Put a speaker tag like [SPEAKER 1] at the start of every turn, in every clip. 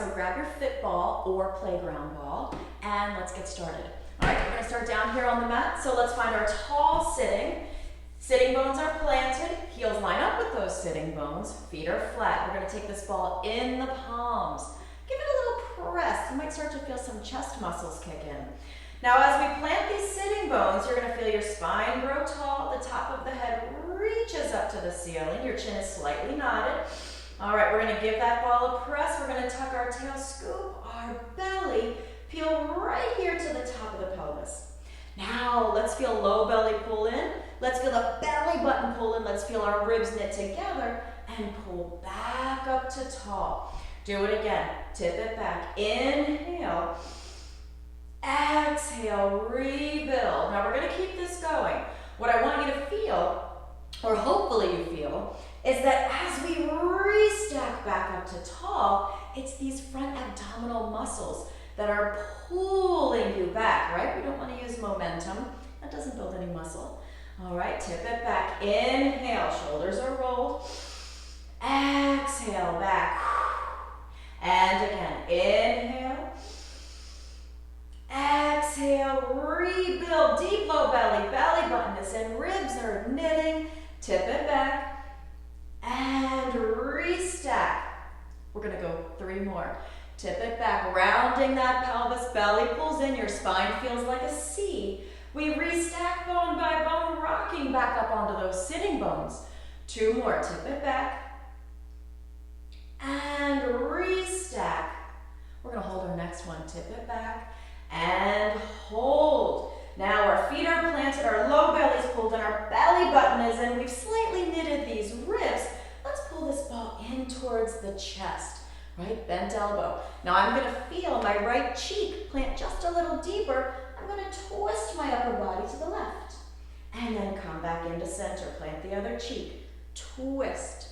[SPEAKER 1] so grab your fit ball or playground ball, and let's get started. All right, we're going to start down here on the mat, so let's find our tall sitting. Sitting bones are planted, heels line up with those sitting bones, feet are flat. We're going to take this ball in the palms. Give it a little press. You might start to feel some chest muscles kick in. Now as we plant these sitting bones, you're going to feel your spine grow tall, the top of the head reaches up to the ceiling, your chin is slightly nodded. All right, we're going to give that ball a press. We're going to tuck our tail, scoop our belly, peel right here to the top of the pelvis. Now let's feel low belly pull in. Let's feel the belly button pull in. Let's feel our ribs knit together and pull back up to tall. Do it again. Tip it back. Inhale. Exhale. Rebuild. Now we're going to keep this going. What I want you to feel, or hopefully you feel, is that as we restack back up to tall, it's these front abdominal muscles that are pulling you back, right? We don't want to use momentum. That doesn't build any muscle. All right, tip it back. Inhale, shoulders are rolled. Exhale, back. And again, inhale. Exhale, rebuild. Deep low belly, belly button is in, ribs are knitting. Tip it back. And restack. We're gonna go 3 more. Tip it back, rounding that pelvis, belly pulls in, your spine feels like a C. We restack bone by bone, rocking back up onto those sitting bones. 2 more, tip it back. And restack. We're gonna hold our next one, tip it back and hold. Now our feet are planted, our low belly's pulled and our belly button is in. We've slightly knitted these ribs. Let's pull this ball in towards the chest. Right, bent elbow. Now I'm going to feel my right cheek plant just a little deeper. I'm going to twist my upper body to the left. And then come back into center. Plant the other cheek. Twist.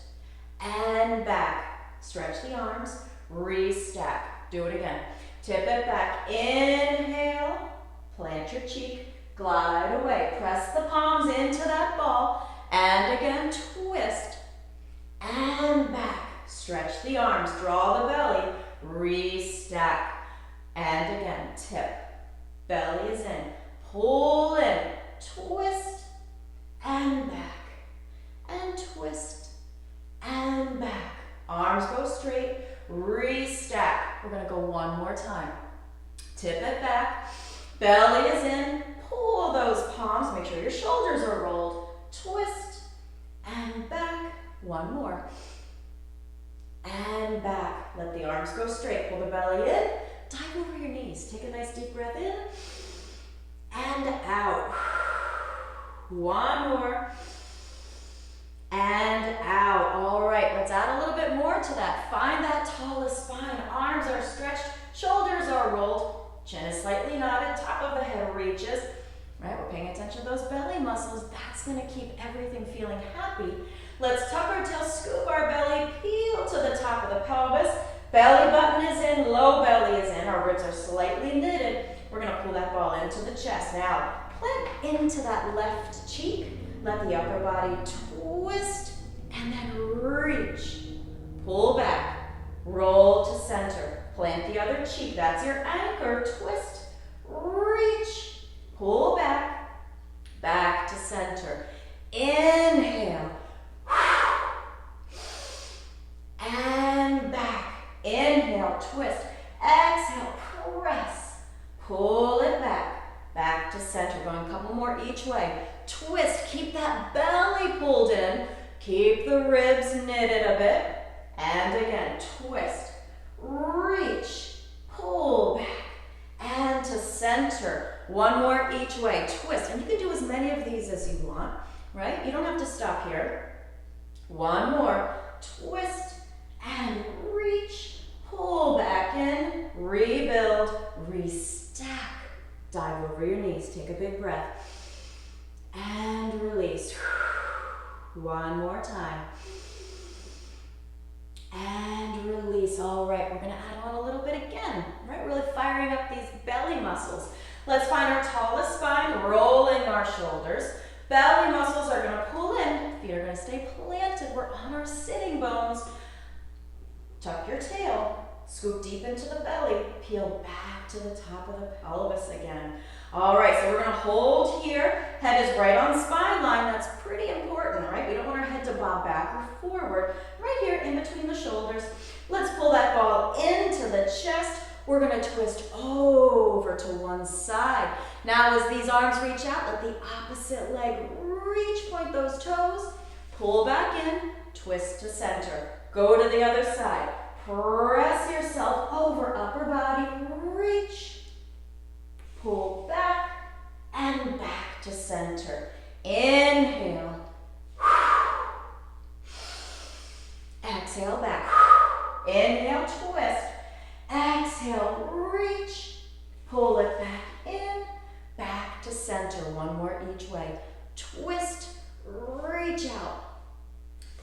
[SPEAKER 1] And back. Stretch the arms. Restack. Do it again. Tip it back. Inhale. Plant your cheek. Glide away. Press the palms into that ball. And again, twist. And back. Stretch the arms, draw the belly, restack, and again, tip. Belly is in, pull in, twist, and back, and twist, and back. Arms go straight, restack. We're gonna go 1 more time. Tip it back, belly is in, pull those palms, make sure your shoulders are rolled, twist, and back. 1 more. And back. Let the arms go straight. Pull the belly in. Dive over your knees. Take a nice deep breath in. And out. 1 more. And out. All right, let's add a little bit more to that. Find that tallest spine. Arms are stretched. Shoulders are rolled. Chin is slightly nodded. Top of the head reaches. Right, we're paying attention to those belly muscles. That's going to keep everything feeling happy. Let's tuck our tail, scoop our belly, peel to the top of the pelvis. Belly button is in, low belly is in. Our ribs are slightly knitted. We're going to pull that ball into the chest. Now, plant into that left cheek. Let the upper body twist and then reach. Pull back, roll to center. Plant the other cheek. That's your anchor. Twist, reach, pull back, back to center. Inhale. And back. Inhale, twist. Exhale, press. Pull it back. Back to center. Going a couple more each way. Twist. Keep that belly pulled in. Keep the ribs knitted a bit. And again, twist. Reach. Pull back. And to center. 1 more each way. Twist. And you can do as many of these as you want, right? You don't have to stop here. 1 more. Twist. And reach, pull back in, rebuild, restack. Dive over your knees, take a big breath. And release. 1 more time. And release. All right, we're gonna add on a little bit again, right? Really firing up these belly muscles. Let's find our tallest spine, rolling our shoulders. Belly muscles are gonna pull in, feet are gonna stay planted. We're on our sitting bones. Tuck your tail, Scoop deep into the belly, peel back to the top of the pelvis again. All right, so we're gonna hold here. Head is right on spine line. That's pretty important, right? We don't want our head to bob back or forward. Right here in between the shoulders. Let's pull that ball into the chest. We're gonna twist over to one side. Now as these arms reach out, let the opposite leg reach, point those toes, pull back in, twist to center. Go to the other side. Press yourself over, upper body, reach, pull back, and back to center. Inhale. Exhale, back. Inhale, twist. Exhale, reach, pull it back in, back to center. One more each way. Twist, reach out,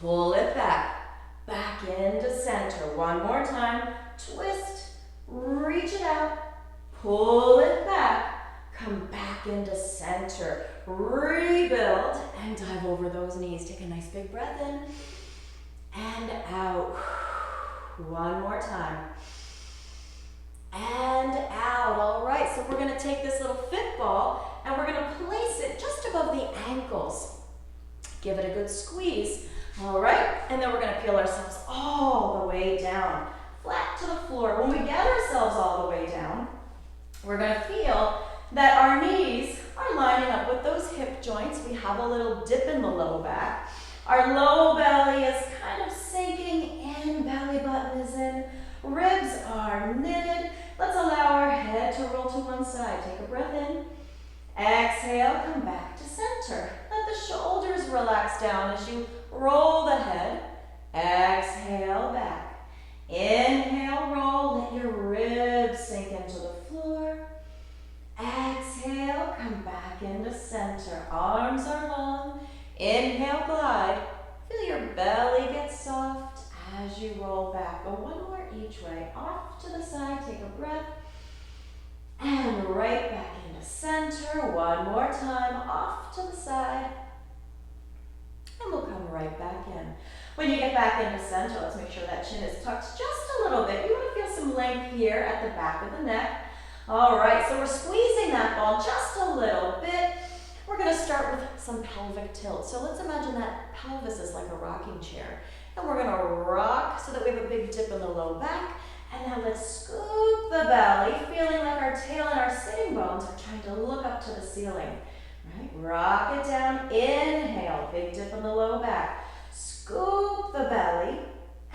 [SPEAKER 1] pull it back, back into center. One more time. Twist, reach it out, pull it back, come back into center. Rebuild and dive over those knees. Take a nice big breath in and out. One more time. And out. All right, so we're going to take this little fit ball and we're going to place it just above the ankles. Give it a good squeeze. All right, and then we're going to peel ourselves all the way down, flat to the floor. When we get ourselves all the way down, we're going to feel that our knees are lining up with those hip joints. We have a little dip in the low back. Our low belly is kind of sinking in, belly button is in, ribs are knitted. Let's allow our head to roll to one side. Take a breath in. Exhale, come back to center. Let the shoulders relax down as you roll the head. Exhale, back. Inhale, roll. Let your ribs sink into the floor. Exhale, come back into center. Arms are long. Inhale, glide. Feel your belly get soft as you roll back. Go one more each way. Off to the side, take a breath. And right back into center. One more time, off to the side. And we'll come right back in. When you get back into center, let's make sure that chin is tucked just a little bit. You want to feel some length here at the back of the neck. All right, so we're squeezing that ball just a little bit. We're going to start with some pelvic tilt. So let's imagine that pelvis is like a rocking chair. And we're going to rock so that we have a big dip in the low back. And now let's scoop the belly, feeling like our tail and our sitting bones are trying to look up to the ceiling. Right? Rock it down. Inhale, big dip in the low back. Scoop the belly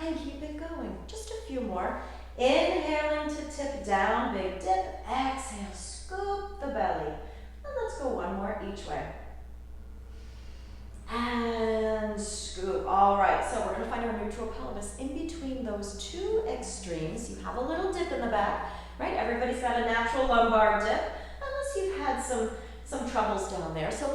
[SPEAKER 1] and keep it going. Just a few more. Inhaling to tip down, big dip. Exhale, scoop the belly. And let's go one more each way. And scoop. All right, so we're going to find our neutral pelvis in between those two extremes. You have a little dip in the back, right? Everybody's got a natural lumbar dip, unless you've had some troubles down there. So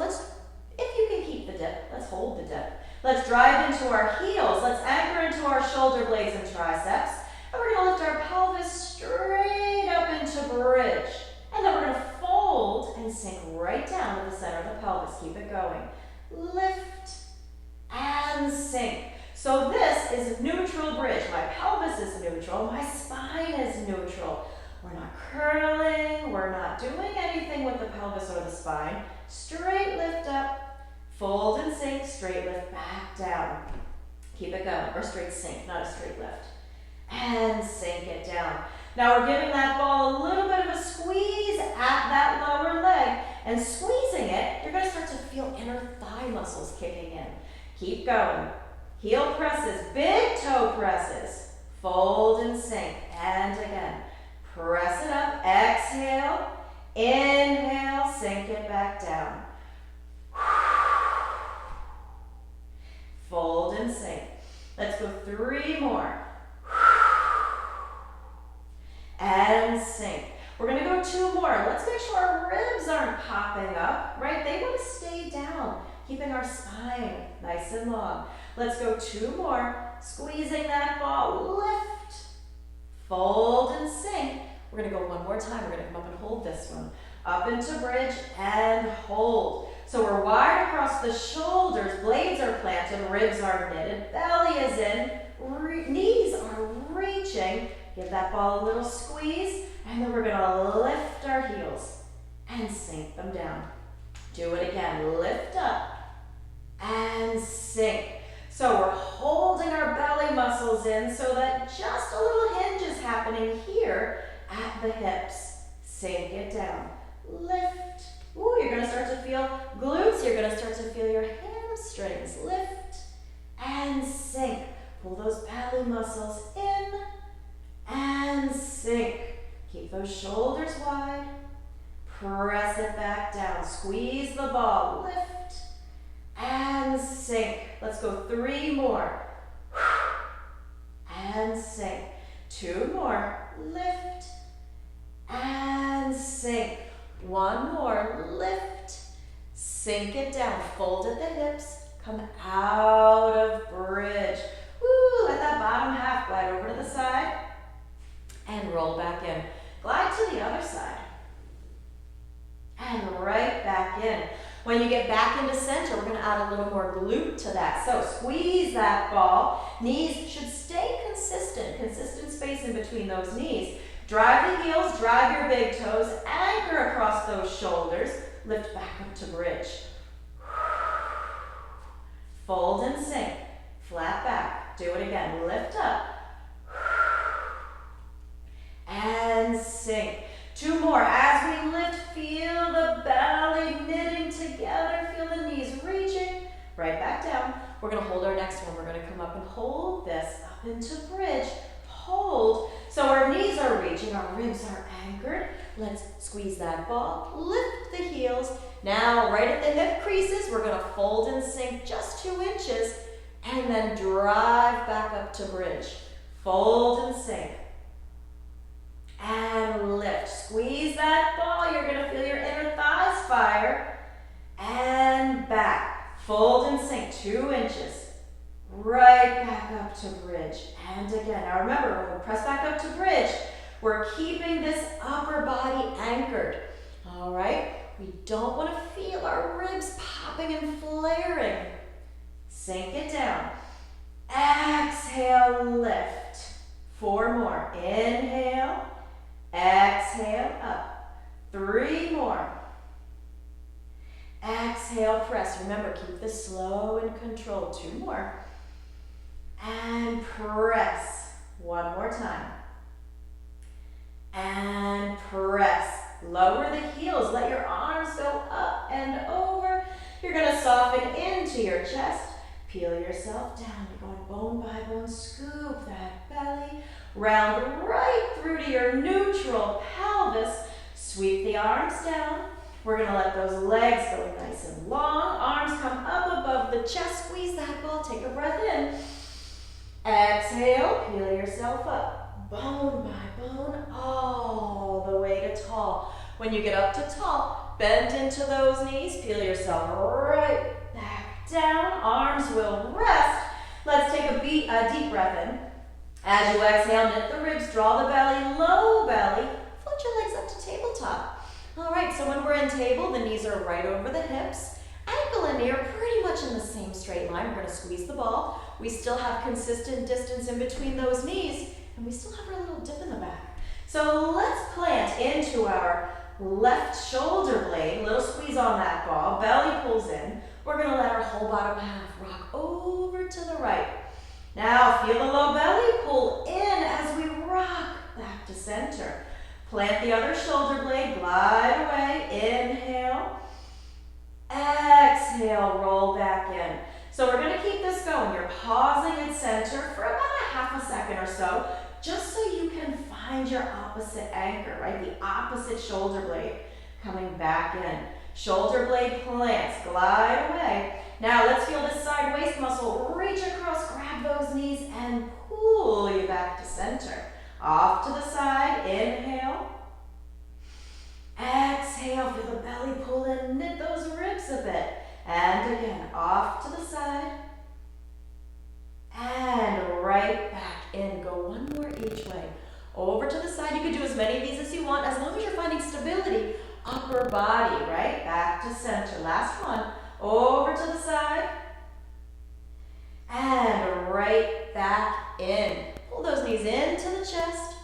[SPEAKER 1] if you can keep the dip, let's hold the dip. Let's drive into our heels. Let's anchor into our shoulder blades and triceps. And we're going to lift our pelvis straight up into bridge. And then we're going to fold and sink right down to the center of the pelvis. Keep it going. Lift and sink. So this is neutral bridge. My pelvis is neutral. My spine is neutral. We're not curling. We're not doing anything with the pelvis or the spine. Straight lift up, fold and sink, straight lift back down. Keep it going. Or straight sink, not a straight lift. And sink it down. Now we're giving that ball a little bit of a squeeze at that lower leg. And squeezing it, you're going to start to feel inner thigh muscles kicking in. Keep going. Heel presses, big toe presses. Fold and sink. And again. Press it up. Exhale. Inhale. Sink it back down. Fold and sink. Let's go 3 more. And sink. We're going to go 2 more. Let's make sure our ribs aren't popping up, right? They want to stay down, keeping our spine nice and long. Let's go 2 more. Squeezing that ball. Lift. Fold and sink. We're going to go 1 more time. We're going to come up and hold this one. Up into bridge and hold. So we're wide across the shoulders. Blades are planted. Ribs are knitted. Belly is in. Knees are reaching. Give that ball a little squeeze, and then we're gonna lift our heels and sink them down. Do it again, lift up and sink. So we're holding our belly muscles in so that just a little hinge is happening here at the hips. Sink it down, lift. Ooh, you're gonna start to feel glutes, you're gonna start to feel your hamstrings. Lift and sink. Pull those belly muscles in and sink. Keep those shoulders wide. Press it back down. Squeeze the ball. Lift and sink. Let's go 3 more. And sink. 2 more. Lift and sink. 1 more. Lift. Sink it down. Fold at the hips. Come out of bridge. Woo, let that bottom half glide over to the side and roll back in. Glide to the other side and right back in. When you get back into center, we're going to add a little more glute to that. So squeeze that ball. Knees should stay consistent. Consistent space in between those knees. Drive the heels, drive your big toes, anchor across those shoulders. Lift back up to bridge. Fold and sink. Flat back. Do it again. Lift up. And sink. 2 more. As we lift, feel the belly knitting together. Feel the knees reaching. Right back down. We're going to hold our next one. We're going to come up and hold this up into bridge. Hold. So our knees are reaching. Our ribs are anchored. Let's squeeze that ball. Lift the heels. Now, right at the hip creases, we're going to fold and sink just 2 inches. And then drive back up to bridge. Fold and sink. And lift. Squeeze that ball. You're going to feel your inner thighs fire. And back. Fold and sink 2 inches. Right back up to bridge. And again. Now remember, when we press back up to bridge, we're keeping this upper body anchored. All right? We don't want to feel our ribs popping and flaring. Sink it down. Exhale, lift. 4 more. Inhale. Exhale, up. 3 more. Exhale, press. Remember, keep this slow and controlled. 2 more. And press. 1 more time. And press. Lower the heels. Let your arms go up and over. You're going to soften into your chest. Peel yourself down. You're going bone by bone. Scoop that belly. Round right through to your neutral pelvis. Sweep the arms down. We're going to let those legs go nice and long. Arms come up above the chest. Squeeze that ball. Take a breath in. Exhale. Peel yourself up. Bone by bone. All the way to tall. When you get up to tall, bend into those knees. Peel yourself right back down. Arms will rest. Let's take a deep breath in. As you exhale, knit the ribs, draw the belly, low belly. Float your legs up to tabletop. All right, so when we're in table, the knees are right over the hips. Ankle and knee are pretty much in the same straight line. We're going to squeeze the ball. We still have consistent distance in between those knees, and we still have our little dip in the back. So let's plant into our left shoulder blade. Little squeeze on that ball. Belly pulls in. We're going to let our whole bottom half rock over to the right. Now feel the low belly pull in as we rock back to center. Plant the other shoulder blade, glide away, inhale, exhale, roll back in. So we're going to keep this going. You're pausing at center for about a half a second or so, just so you can find your opposite anchor, right? The opposite shoulder blade coming back in. Shoulder blade plants, glide away. Now let's feel this side waist muscle. Reach across, grab those knees, and pull you back to center. Off to the side, inhale. Exhale, feel the belly pull in, knit those ribs a bit. And again, off to the side. And right back in. Go 1 more each way. Over to the side. You can do as many of these as you want, as long as you're finding stability. Upper body, right? Back to center. Last one. Over to the side. And right back in. Pull those knees into the chest.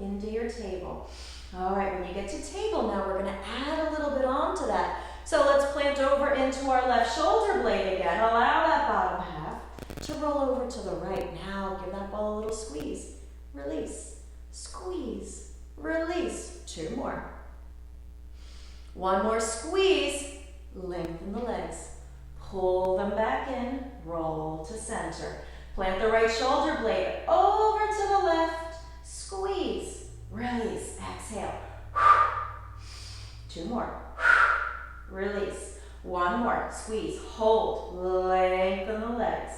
[SPEAKER 1] into your table. All right, when you get to table now, we're gonna add a little bit onto that. So let's plant over into our left shoulder blade again. Allow that bottom half to roll over to the right. Now give that ball a little squeeze. Release, squeeze, release. 2 more. 1 more squeeze. Lengthen the legs. Pull them back in. Roll to center. Plant the right shoulder blade over to the left. Squeeze, release, exhale. 2 more. Release. 1 more. Squeeze, hold, lengthen the legs.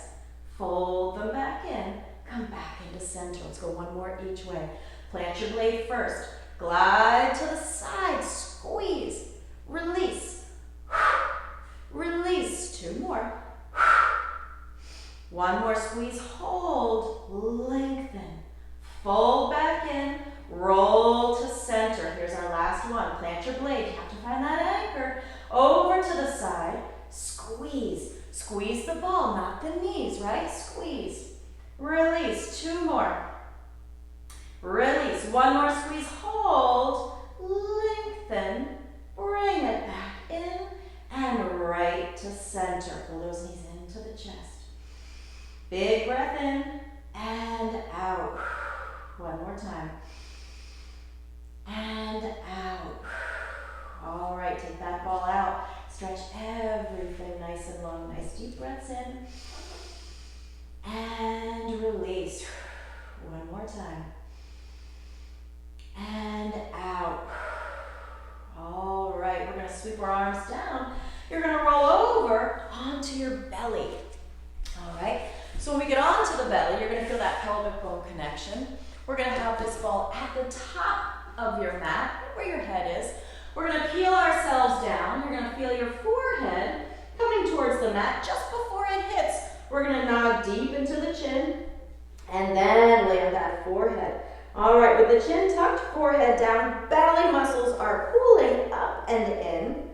[SPEAKER 1] Fold them back in. Come back into center. Let's go 1 more each way. Plant your blade first. Glide to the side. Squeeze. Release. Release. 2 more. 1 more squeeze. Hold. Lengthen. Fold back in. Roll to center. Here's our last one. Plant your blade. You have to find that anchor. Over to the side. Squeeze. Squeeze the ball, not the knees, right? Squeeze. Release. 2 more. Release. 1 more squeeze. Hold. Lengthen. Bring it back in and right to center. Pull those knees into the chest. Big breath in and out. 1 more time. And out. All right, take that ball out. Stretch everything nice and long. Nice deep breaths in. And release. 1 more time. And out. All right, we're gonna sweep our arms down. You're gonna roll over onto your belly. All right, so when we get onto the belly, you're gonna feel that pelvic bone connection. We're gonna have this ball at the top of your mat, where your head is. We're gonna peel ourselves down. You're gonna feel your forehead coming towards the mat just before it hits. We're gonna nod deep into the chin and then land that forehead. All right, with the chin tucked, forehead down, belly muscles are pulling up and in.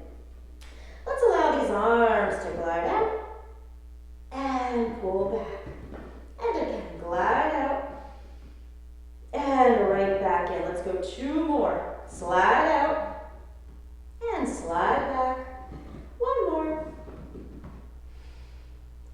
[SPEAKER 1] Let's allow these arms to glide out and pull back. And again, glide out and right back in. Let's go 2 more. Slide out and slide back. 1 more.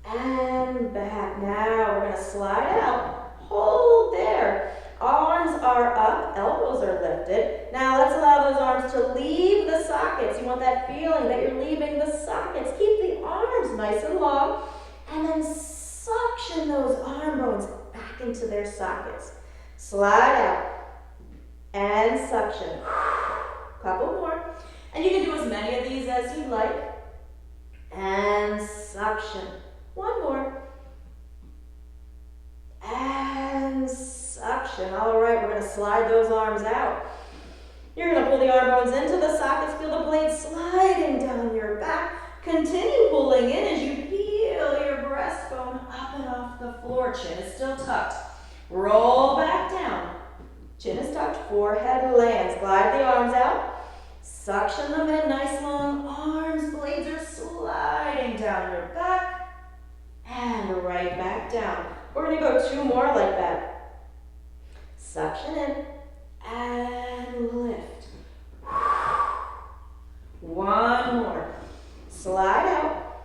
[SPEAKER 1] And back. Now we're gonna slide out. Hold there. Arms are up, elbows are lifted. Now let's allow those arms to leave the sockets. You want that feeling that you're leaving the sockets. Keep the arms nice and long, and then suction those arm bones back into their sockets. Slide out and suction. Couple more. And you can do as many of these as you like. And suction. 1 more. And suction. All right, we're going to slide those arms out. You're going to pull the arm bones into the sockets. Feel the blade sliding down your back. Continue pulling in as you peel your breastbone up and off the floor. Chin is still tucked. Roll back down. Chin is tucked. Forehead lands. Glide the arms out. Suction them in. Nice long arms. Blades are sliding down your back. And right back down. We're going to go 2 more like that. Suction in and lift. 1 more. Slide out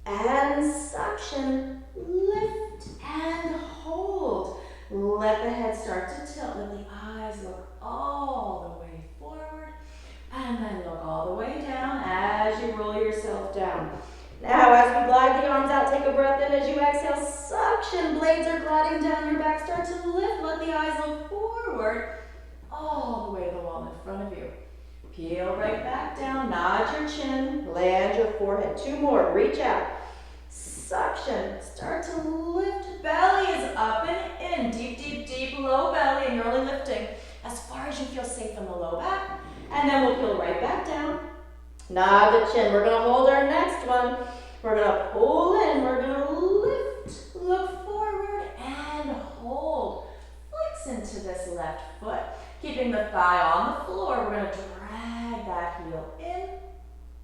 [SPEAKER 1] and suction. Lift and hold. Let the head start to tilt. Let the eyes look all the way forward and then look all the way down as you roll yourself down. Now, as we glide the arms out, take a breath in. As you exhale, suction. Blades are gliding down your back. Start to lift. Let the eyes look forward all the way to the wall in front of you. Peel right back down. Nod your chin. Land your forehead. 2 more. Reach out. Suction. Start to lift. Belly is up and in. Deep, deep, deep, low belly. And you're only lifting as far as you feel safe in the low back. And then we'll peel right back down. Nod the chin. We're going to hold our next one. We're going to pull in. We're going to lift. Look forward and hold. Flex into this left foot. Keeping the thigh on the floor. We're going to drag that heel in.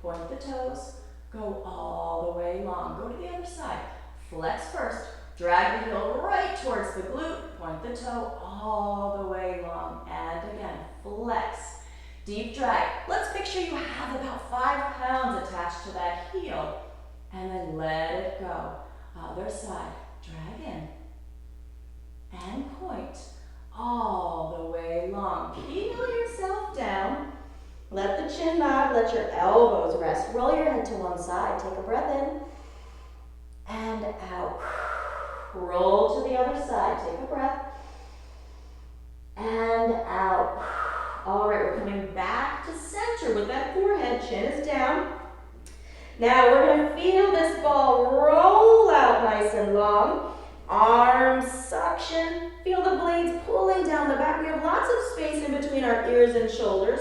[SPEAKER 1] Point the toes. Go all the way long. Go to the other side. Flex first. Drag the heel right towards the glute. Point the toe all the way long. And again, flex. Deep drag. Let's picture you have about 5 pounds attached to that heel. And then let it go. Other side. Drag in. And point all the way long. Peel yourself down. Let the chin nod. Let your elbows rest. Roll your head to one side. Take a breath in. And out. Roll to the other side. Take a breath. And out. All right, we're coming back to center with that forehead. Chin is down. Now we're going to feel this ball roll out nice and long. Arms suction. Feel the blades pulling down the back. We have lots of space in between our ears and shoulders.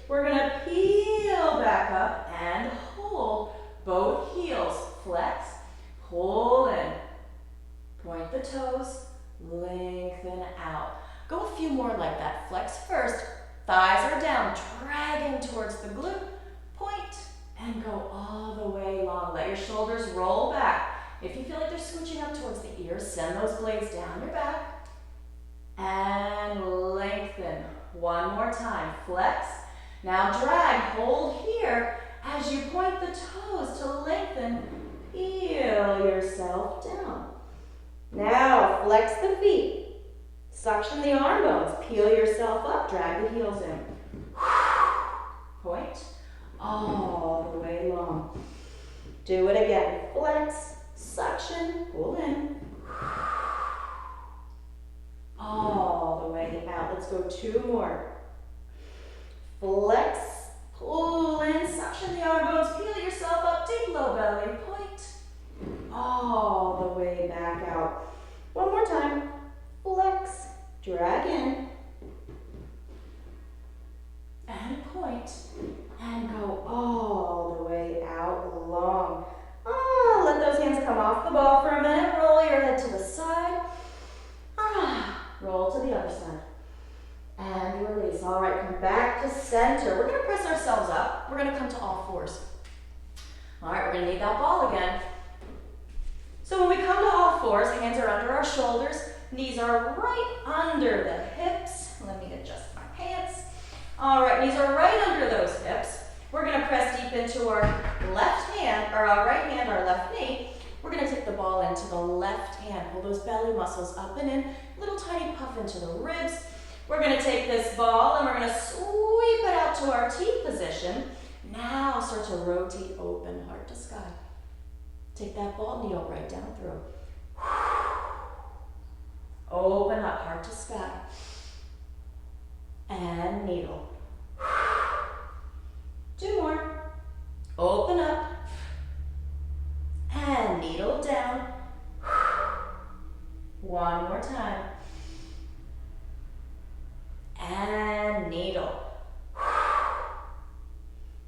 [SPEAKER 1] We're going to peel back up and hold. Both heels. Flex. Pull in. Point the toes. Lengthen out. Go a few more like that. Flex first. Thighs are down, dragging towards the glute. Point and go all the way long. Let your shoulders roll back. If you feel like they're scooching up towards the ears, send those blades down your back. And lengthen. One more time. Flex. Now drag. Hold here as you point the toes to lengthen. Heel yourself down. Now flex the feet. Suction the arm bones. Peel yourself up. Drag the heels in. Point. All the way long. Do it again. Flex. Suction. Pull in. All the way out. Let's go 2 more. Flex. Pull in. Suction the arm bones. Peel yourself up. Deep low belly. Point. All the way back out. One more time. Flex, drag in, and point, and go all the way out long. Let those hands come off the ball for a minute. Roll your head to the side. Roll to the other side. And release. All right, come back to center. We're going to press ourselves up. We're going to come to all fours. All right, we're going to need that ball again. So when we come to all fours, hands are under our shoulders. Knees are right under the hips. Let me adjust my pants. All right, knees are right under those hips. We're going to press deep into our left hand, or our right hand, our left knee. We're going to take the ball into the left hand. Pull those belly muscles up and in. Little tiny puff into the ribs. We're going to take this ball and we're going to sweep it out to our T position. Now start to rotate open, heart to sky. Take that ball, kneel right down through. Open up, heart to sky. And needle. 2 more. Open up. And needle down. 1 more time. And needle.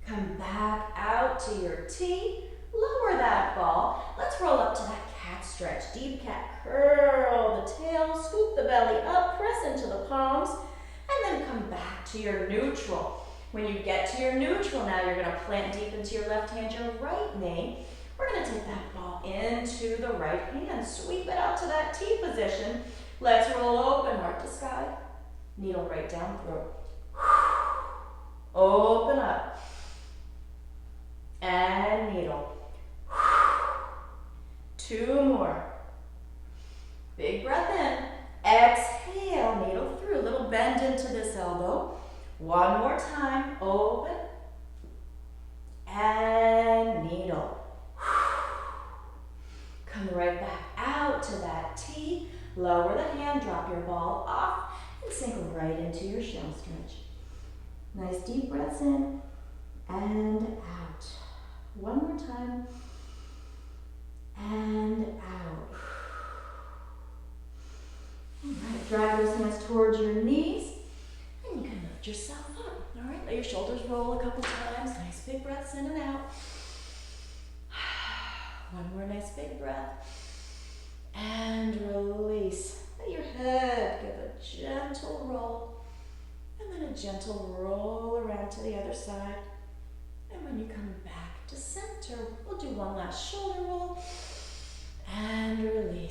[SPEAKER 1] Come back out to your T. Lower that ball. Let's roll up to that cat stretch. Deep cat. Curl the tail. Scoop the belly up. Press into the palms. And then come back to your neutral. When you get to your neutral now, you're going to plant deep into your left hand, your right knee. We're going to take that ball into the right hand. Sweep it out to that T position. Let's roll open, heart to sky. Needle right down through. Open up. And needle. 2 more. Big breath in. Exhale, needle through. Little bend into this elbow. 1 more time. Open. And needle. Come right back out to that T. Lower the hand, drop your ball off, and sink right into your shell stretch. Nice deep breaths in and out. 1 more time. And out. All right, drag those hands towards your knees, and you can lift yourself up. All right, let your shoulders roll a couple times. Nice big breaths in and out. 1 more nice big breath. And release. Let your head give a gentle roll, and then a gentle roll around to the other side. And when you come back to center, we'll do one last shoulder roll and release.